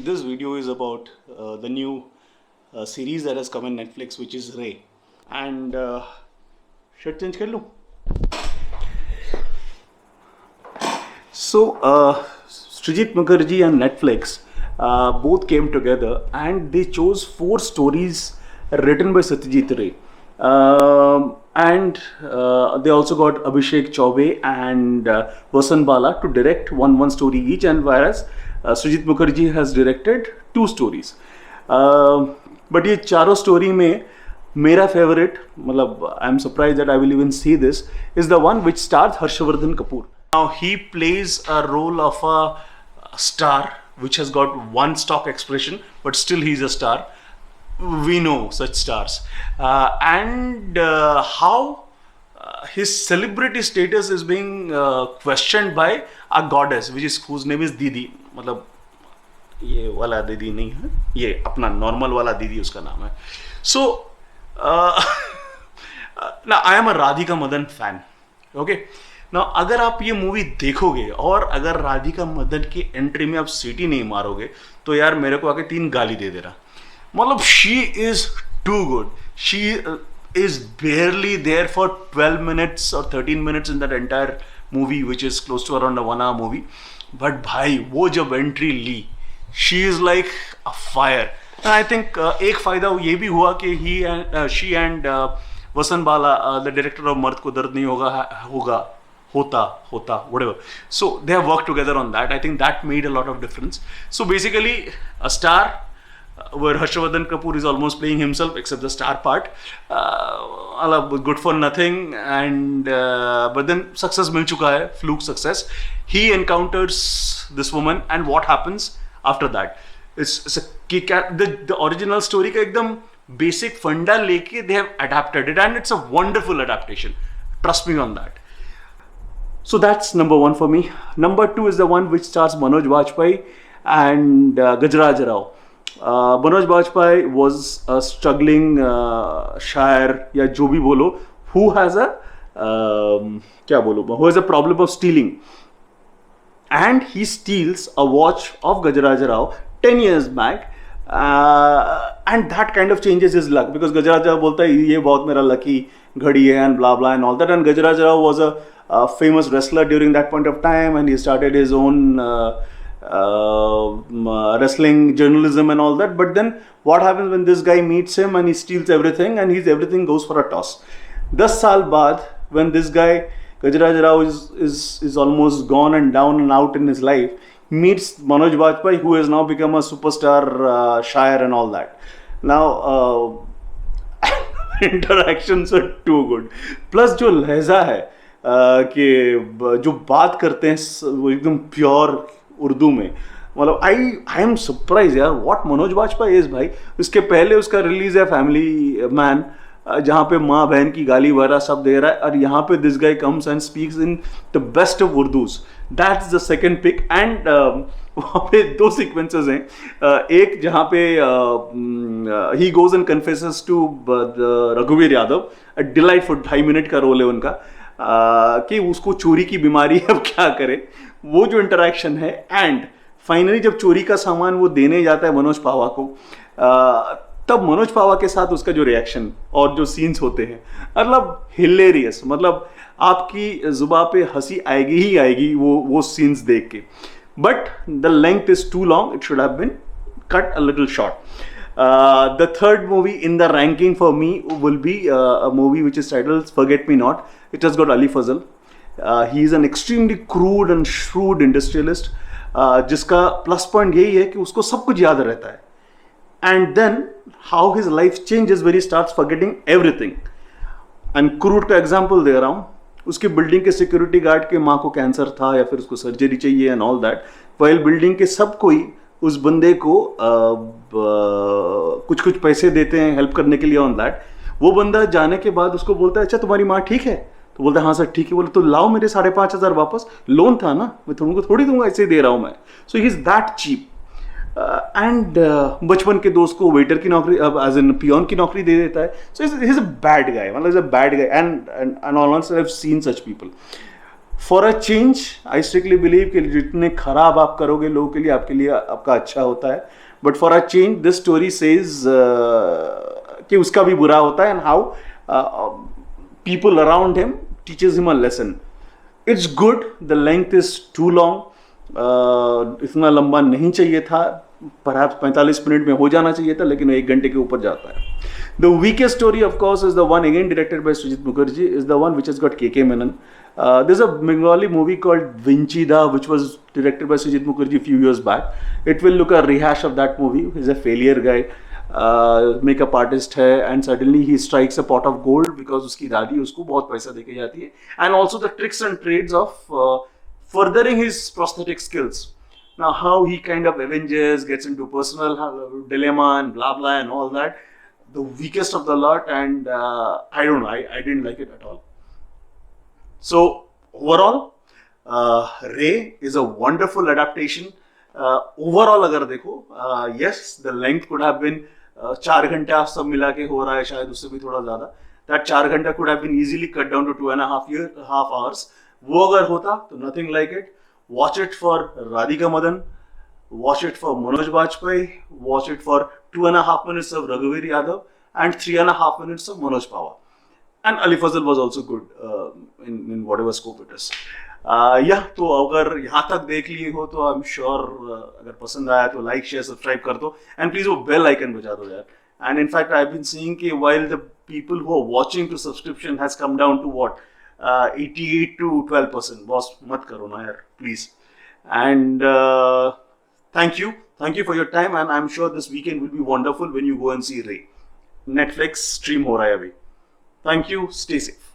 This video is about the new series that has come in Netflix, which is Ray. And shirt change kar लूं? So Srijit Mukherjee and Netflix both came together and they chose 4 stories written by Satyajit Ray. And they also got Abhishek Chaubey and Vasan Bala to direct one story each, and whereas Srijit Mukherjee has directed 2 stories. But ये चारों story में मेरा favorite, मतलब I'm surprised that I will even see this, is the one which stars Harshavardhan Kapoor. Now he plays a role of a star which has got one stock expression, but still he's a star. We know such stars, and how his celebrity status is being questioned by a goddess, which is whose name is Didi. मतलब ये वाला दीदी नहीं है, ये अपना normal वाला दीदी उसका नाम है. So now I am a Radhika Madan fan. Okay. Now अगर आप ये मूवी देखोगे और अगर राधिका मदन की एंट्री में आप सीटी नहीं मारोगे तो यार मेरे को आके 3 गाली दे देना. मतलब she is too good. She is barely there for 12 minutes or 13 minutes in that entire movie, which is close to around a 1 hour movie. But भाई वो जब एंट्री ली, she is like a fire. And I think एक फायदा ये भी हुआ कि she and वसन बाला, the director of मर्द को दर्द नहीं होता, whatever. So they have worked together on that. I think that made a lot of difference. So basically a star where Harshavardhan Kapoor is almost playing himself except the star part, good for nothing, and but then success मिल चुका है, fluke success. He encounters this woman, and what happens after that? It's the original story का एकदम basic फंडा लेके they have adapted it, and it's a wonderful adaptation. Trust me on that. So that's number 1 for me. Number 2 is the one which stars Manoj Bajpayee and Gajaraj Rao. Manoj Bajpayee was a struggling शायर या जो भी बोलो, who has a who has a problem of stealing, and he steals a watch of Gajaraj Rao 10 years back, and that kind of changes his luck because Gajaraj Rao बोलता है ये बहुत मेरा lucky घड़ी है and blah blah and all that, and Gajaraj Rao was a famous wrestler during that point of time, and he started his own wrestling journalism and all that. But then what happens when this guy meets him and he steals everything, and his everything goes for a toss. 10 साल बाद when this guy Gajaraj Rao is almost gone and down and out in his life, meets Manoj Bajpayee, who has now become a superstar शायर and all that. Now interactions are too good. Plus जो लहजा है कि जो बात करते हैं वो एकदम प्योर उर्दू में, मतलब आई एम सरप्राइज यार व्हाट मनोज बाजपेयी इज. भाई उसके पहले उसका रिलीज है फैमिली मैन, जहाँ पे माँ बहन की गाली वगैरह सब दे रहा है, और यहाँ पे this guy comes and speaks in the best of Urdus. That is the second pic. And वहाँ पे 2 सीक्वेंसेस हैं. एक जहाँ पे he goes and confesses to रघुवीर यादव, डिलाइटफुल 2.5 मिनट का रोल है उनका, कि उसको चोरी की बीमारी है, अब क्या करे, वो जो इंटरेक्शन है. एंड फाइनली जब चोरी का सामान वो देने जाता है मनोज पावा को, तब मनोज पावा के साथ उसका जो रिएक्शन और जो सीन्स होते हैं, मतलब हिलेरियस, मतलब आपकी जुबान पे हंसी आएगी ही आएगी वो सीन्स देख के. But the length is too long, it should have been cut a little short. The third movie in the ranking for me will be a movie which is titled Forget Me Not. It has got Ali Fazal. He is an extremely crude and shrewd industrialist, जिसका plus point यही है कि उसको सब कुछ याद रहता है. And then how his life changes when he starts forgetting everything. And crude का एग्जाम्पल दे रहा हूँ. उसकी बिल्डिंग के सिक्योरिटी गार्ड के माँ को कैंसर था या फिर उसको सर्जरी चाहिए and all that, while building के सब कोई उस बंदे को कुछ कुछ पैसे देते हैं हेल्प करने के लिए ऑन दैट. वो बंदा जाने के बाद उसको बोलता है अच्छा तुम्हारी माँ ठीक है, तो बोलता है हाँ सर ठीक है. बोले तो लाओ मेरे 5,500 वापस, लोन था ना, मैं तुमको थोड़ी दूंगा, ऐसे दे रहा हूँ मैं. So he is that cheap. And बचपन के दोस्त को वेटर की नौकरी, एज इन पियोन की नौकरी दे देता है. सो he is a bad guy, मतलब is a bad guy. And almost I have seen such people. For a change I strictly believe कि जितने खराब आप करोगे लोगों के लिए, आपके लिए आपका अच्छा होता है. But for a change this story says कि उसका भी बुरा होता है, and how people around him teaches him a lesson. It's good. The length is too long. इतना लंबा नहीं चाहिए था. Perhaps 45 मिनट में हो जाना चाहिए था, लेकिन 1 घंटे के ऊपर जाता है. The weakest story, of course, is the one again directed by Sujit Mukherjee, is the one which has got KK Menon. There's a Bengali movie called Vinchida, which was directed by Sujit Mukherjee a few years back. It will look a rehash of that movie. He's a failure guy. Makeup artist है, and suddenly he strikes a pot of gold because उसकी दादी उसको बहुत पैसा देके जाती है, and also the tricks and trades of furthering his prosthetic skills. Now, how he kind of avenges, gets into personal dilemma and blah blah and all that. The weakest of the lot, and I don't know, I didn't like it at all. So overall, Ray is a wonderful adaptation. Overall अगर देखो, yes, the length could have been 4 घंटा सब मिला के हो रहा है, शायद उससे भी थोड़ा ज्यादा. That 4 घंटा could have been easily cut down to 2.5 hours. वो अगर होता तो nothing like it. Watch it for Radhika Madan. Watch it for Manoj Bajpayee. Watch it for 2.5 minutes of Raghuveer Yadav and 3.5 minutes of Manoj Pawar. And Ali Fazal was also good in whatever scope it is. तो अगर यहाँ तक देख लिए हो तो I am sure अगर पसंद आया तो लाइक शेयर सब्सक्राइब कर दो, एंड प्लीज वो बेल आइकन बजा दो यार. And in fact I have been seeing कि while the people who are watching to subscription has come down to what 88 to 12%. Boss मत करो ना यार please. And thank you for your time, and I'm sure this weekend will be wonderful when you go and see Ray. Netflix stream हो रहा है अभी. Thank you, stay safe.